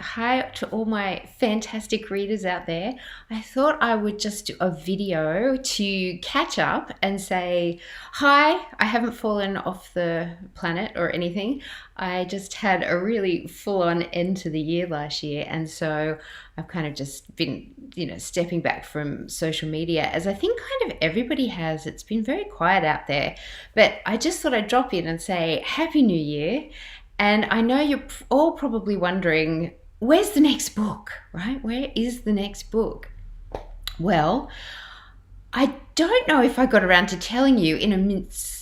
hi to all my fantastic readers out there. I thought I would just do a video to catch up and say, hi, I haven't fallen off the planet or anything. I just had a really full on end to the year last year. And so I've kind of just been, stepping back from social media as I think kind of everybody has. It's been very quiet out there. But I just thought I'd drop in and say, Happy New Year. And I know you're all probably wondering, where's the next book, right? Where is the next book? Well, I don't know if I got around to telling you in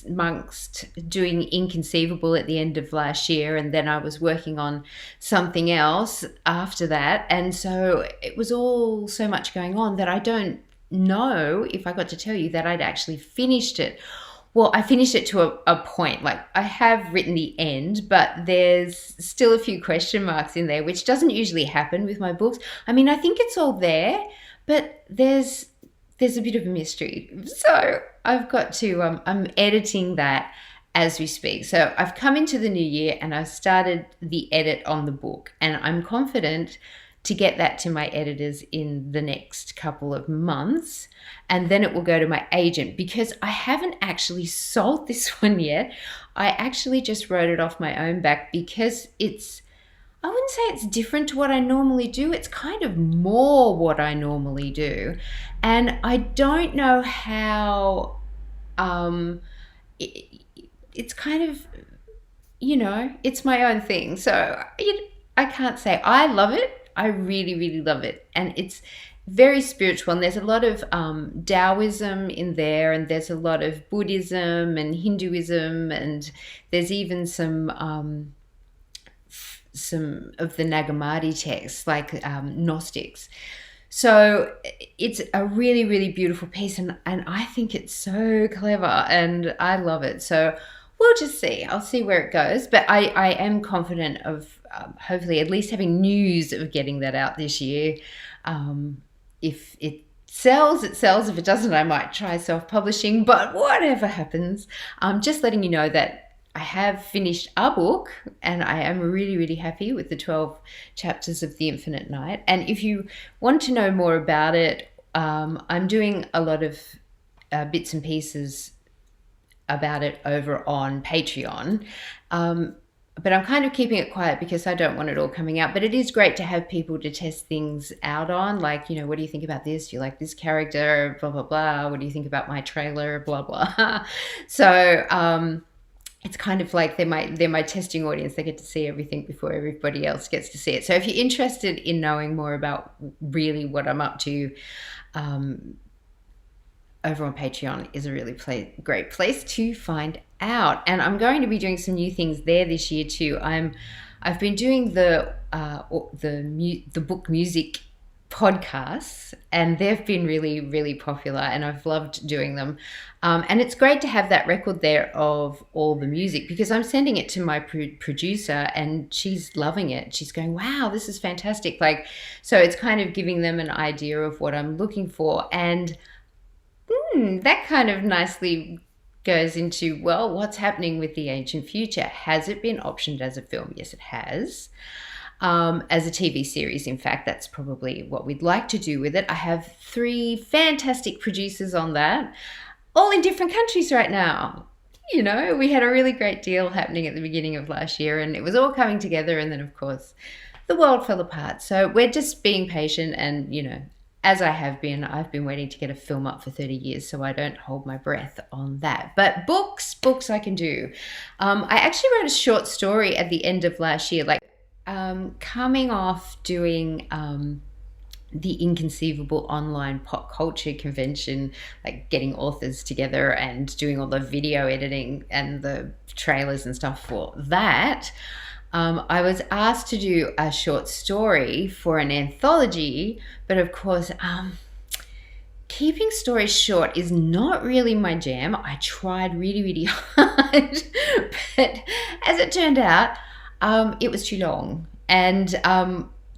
amongst doing Inconceivable at the end of last year, and then I was working on something else after that. And so it was all so much going on that I don't know if I got to tell you that I'd actually finished it. Well, I finished it to a point. Like, I have written the end, but there's still a few question marks in there, which doesn't usually happen with my books. I mean, I think it's all there, but there's a bit of a mystery. So I've got to, I'm editing that as we speak. So I've come into the new year and I've started the edit on the book, and I'm confident to get that to my editors in the next couple of months, and then it will go to my agent, because I haven't actually sold this one yet. I actually just wrote it off my own back because I wouldn't say it's different to what I normally do. It's kind of more what I normally do. And I don't know how, it's kind of, it's my own thing. So I can't say I love it. I really, really love it. And it's very spiritual. And there's a lot of Taoism in there, and there's a lot of Buddhism and Hinduism, and there's even some of the Nag Hammadi texts, like Gnostics. So it's a really, really beautiful piece, and I think it's so clever, and I love it. So we'll just see. I'll see where it goes. But I am confident of hopefully at least having news of getting that out this year. If it sells, it sells. If it doesn't, I might try self-publishing. But whatever happens, I'm just letting you know that I have finished a book, and I am really, really happy with the 12 chapters of The Infinite Night. And if you want to know more about it, I'm doing a lot of bits and pieces about it over on Patreon. But I'm kind of keeping it quiet because I don't want it all coming out. But it is great to have people to test things out on. Like, what do you think about this? Do you like this character? Blah, blah, blah. What do you think about my trailer? Blah, blah. So it's kind of like they're my testing audience. They get to see everything before everybody else gets to see it. So if you're interested in knowing more about really what I'm up to, over on Patreon is a really great place to find out. And I'm going to be doing some new things there this year too. I've been doing the book music podcasts, and they've been really, really popular, and I've loved doing them. And it's great to have that record there of all the music, because I'm sending it to my producer, and she's loving it. She's going, wow, this is fantastic. So it's kind of giving them an idea of what I'm looking for. And that kind of nicely goes into, well, what's happening with The Ancient Future? Has it been optioned as a film? Yes, it has. As a TV series, in fact, that's probably what we'd like to do with it. I have 3 fantastic producers on that, all in different countries right now. We had a really great deal happening at the beginning of last year, and it was all coming together, and then, of course, the world fell apart. So we're just being patient, and, as I've been waiting to get a film up for 30 years, so I don't hold my breath on that. But books I can do. I actually wrote a short story at the end of last year, coming off doing the Inconceivable online pop culture convention, like getting authors together and doing all the video editing and the trailers and stuff for that. I was asked to do a short story for an anthology, but of course, keeping stories short is not really my jam. I tried really, really hard, but as it turned out, it was too long. And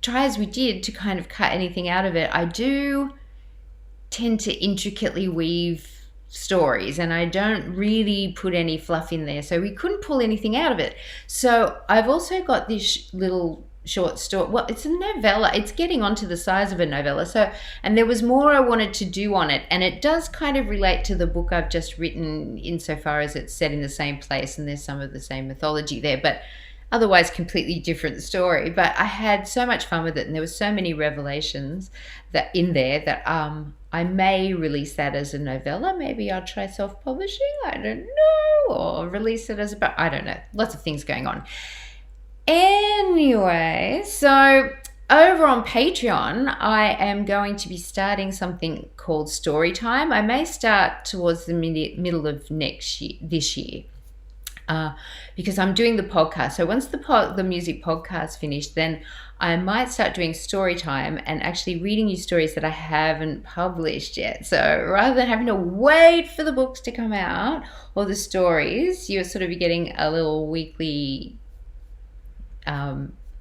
try as we did to kind of cut anything out of it, I do tend to intricately weave stories, and I don't really put any fluff in there, so we couldn't pull anything out of it. So I've also got this little short story. Well, it's a novella. It's getting onto the size of a novella. So, and there was more I wanted to do on it, and it does kind of relate to the book I've just written insofar as it's set in the same place and there's some of the same mythology there, but otherwise completely different story. But I had so much fun with it, and there were so many revelations that in there that I may release that as a novella. Maybe I'll try self-publishing. I don't know, or release it as a book. I don't know. Lots of things going on. Anyway, so over on Patreon, I am going to be starting something called Storytime. I may start towards the middle of this year. Because I'm doing the podcast. So once the music podcast finished, then I might start doing story time and actually reading you stories that I haven't published yet. So rather than having to wait for the books to come out or the stories, you're sort of getting a little weekly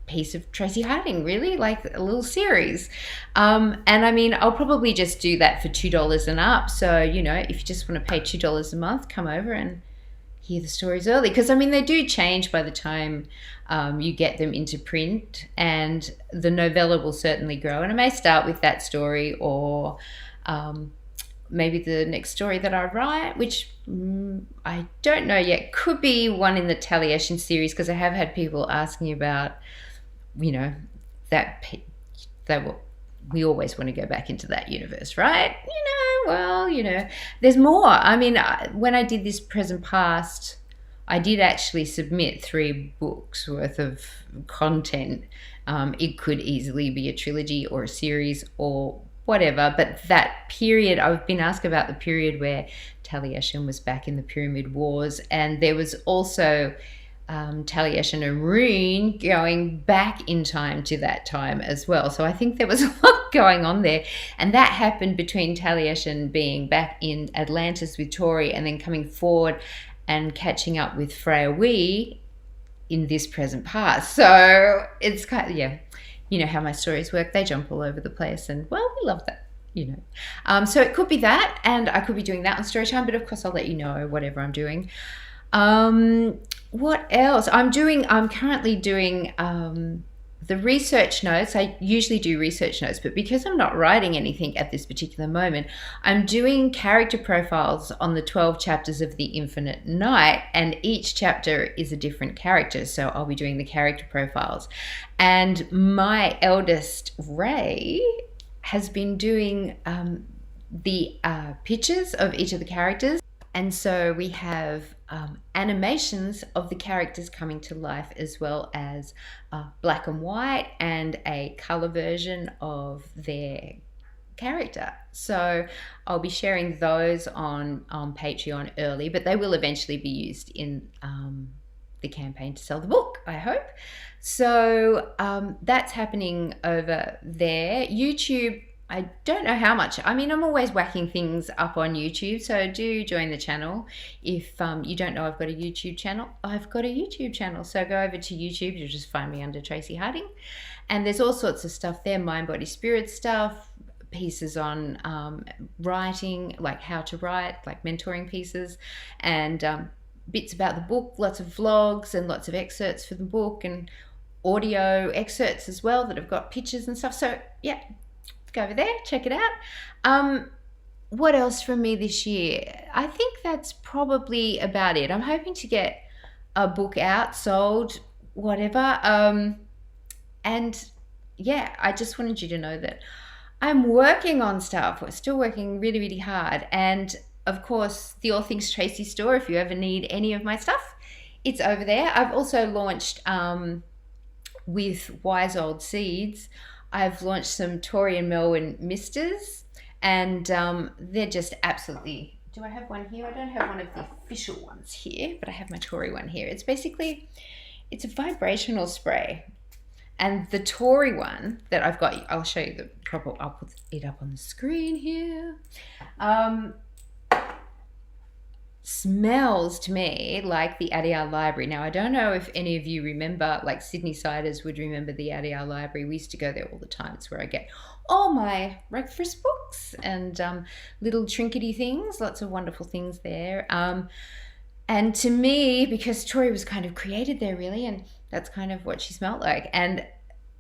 piece of Tracy Harding, really, like a little series. And I mean, I'll probably just do that for $2 and up. So, you know, if you just want to pay $2 a month, come over and hear the stories early, because I mean they do change by the time you get them into print, and the novella will certainly grow, and I may start with that story, or maybe the next story that I write, which I don't know yet, could be one in the Taliesin series, because I have had people asking about, you know, that we always want to go back into that universe, right? You know, well, you know, there's more. I mean, when I did this present past, I did actually submit 3 books worth of content. It could easily be a trilogy or a series or whatever, but that period, I've been asked about the period where Taliesin was back in the Pyramid Wars, and there was also Taliesin and Rhûn going back in time to that time as well. So I think there was a lot going on there, and that happened between Taliesin being back in Atlantis with Tori and then coming forward and catching up with Freya Wee in this present past. So it's kind of, yeah, you know how my stories work, they jump all over the place, and well, we love that, you know. So it could be that, and I could be doing that on Storytime, but of course I'll let you know whatever I'm doing. What else? I'm currently doing the research notes. I usually do research notes, but because I'm not writing anything at this particular moment, I'm doing character profiles on the 12 chapters of The Infinite Night, and each chapter is a different character. So I'll be doing the character profiles. And my eldest, Ray, has been doing the pictures of each of the characters. And so we have animations of the characters coming to life, as well as black and white and a color version of their character. So I'll be sharing those on Patreon early, but they will eventually be used in the campaign to sell the book, I hope. So that's happening over there. YouTube, I don't know how much. I mean, I'm always whacking things up on YouTube, so do join the channel. If you don't know I've got a YouTube channel, I've got a YouTube channel. So go over to YouTube, you'll just find me under Tracy Harding. And there's all sorts of stuff there, mind, body, spirit stuff, pieces on writing, like how to write, like mentoring pieces, and bits about the book, lots of vlogs and lots of excerpts for the book, and audio excerpts as well that have got pictures and stuff. So yeah, go over there, check it out. What else from me this year? I think that's probably about it. I'm hoping to get a book out, sold, whatever. And yeah, I just wanted you to know that I'm working on stuff. We're still working really, really hard. And of course, the All Things Tracy store, if you ever need any of my stuff, it's over there. I've also launched with Wise Old Seeds, I've launched some Tori and Melwyn misters, and they're just absolutely... Do I have one here? I don't have one of the official ones here, but I have my Tori one here. It's basically, it's a vibrational spray. And the Tori one that I've got, I'll show you the proper, I'll put it up on the screen here. Smells to me like the Adyar Library. Now, I don't know if any of you remember, like Sydney Siders would remember the Adyar Library. We used to go there all the time. It's where I get all my breakfast books and little trinkety things, lots of wonderful things there. And to me, because Tori was kind of created there really, and that's kind of what she smelled like. And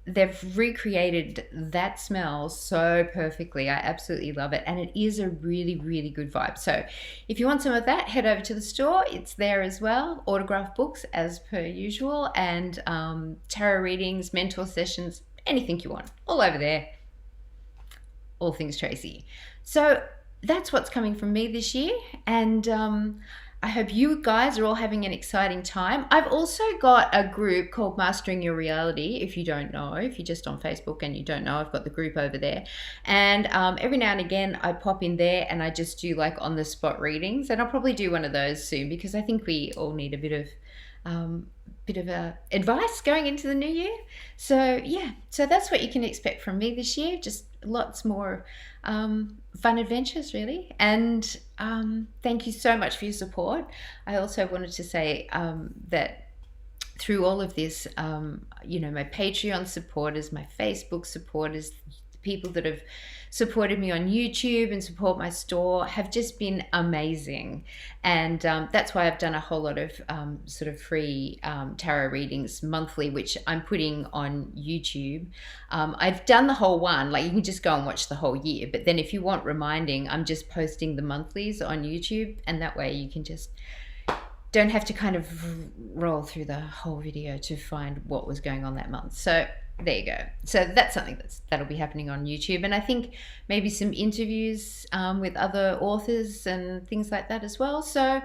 they've recreated that smell so perfectly. I absolutely love it, and it is a really, really good vibe. So if you want some of that, head over to the store. It's there as well. Autograph books as per usual, and tarot readings, mentor sessions, anything you want, all over there. All things Tracy. So that's what's coming from me this year, and I hope you guys are all having an exciting time. I've also got a group called Mastering Your Reality. If you don't know, if you're just on Facebook and you don't know, I've got the group over there. And every now and again, I pop in there and I just do like on the spot readings. And I'll probably do one of those soon because I think we all need a bit of advice going into the new year. So yeah, so that's what you can expect from me this year. Just lots more fun adventures, really. And thank you so much for your support. I also wanted to say that through all of this, my Patreon supporters, my Facebook supporters, people that have supported me on YouTube and support my store have just been amazing. And that's why I've done a whole lot of sort of free tarot readings monthly, which I'm putting on YouTube. I've done the whole one, like you can just go and watch the whole year. But then if you want reminding, I'm just posting the monthlies on YouTube, and that way you can just don't have to kind of roll through the whole video to find what was going on that month. So there you go. So that's something that'll be happening on YouTube, and I think maybe some interviews with other authors and things like that as well. So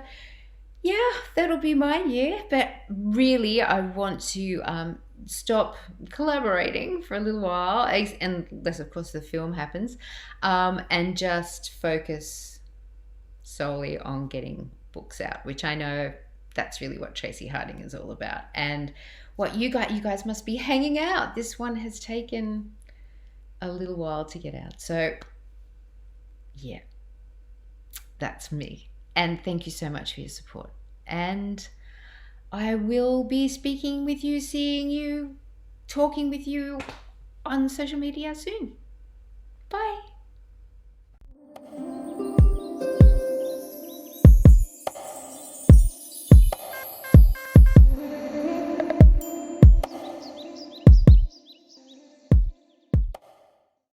yeah, that'll be my year. But really, I want to stop collaborating for a little while, unless of course the film happens, and just focus solely on getting books out, which I know that's really what Tracy Harding is all about. And what you guys must be hanging out. This one has taken a little while to get out. So yeah, that's me. And thank you so much for your support. And I will be speaking with you, seeing you, talking with you on social media soon.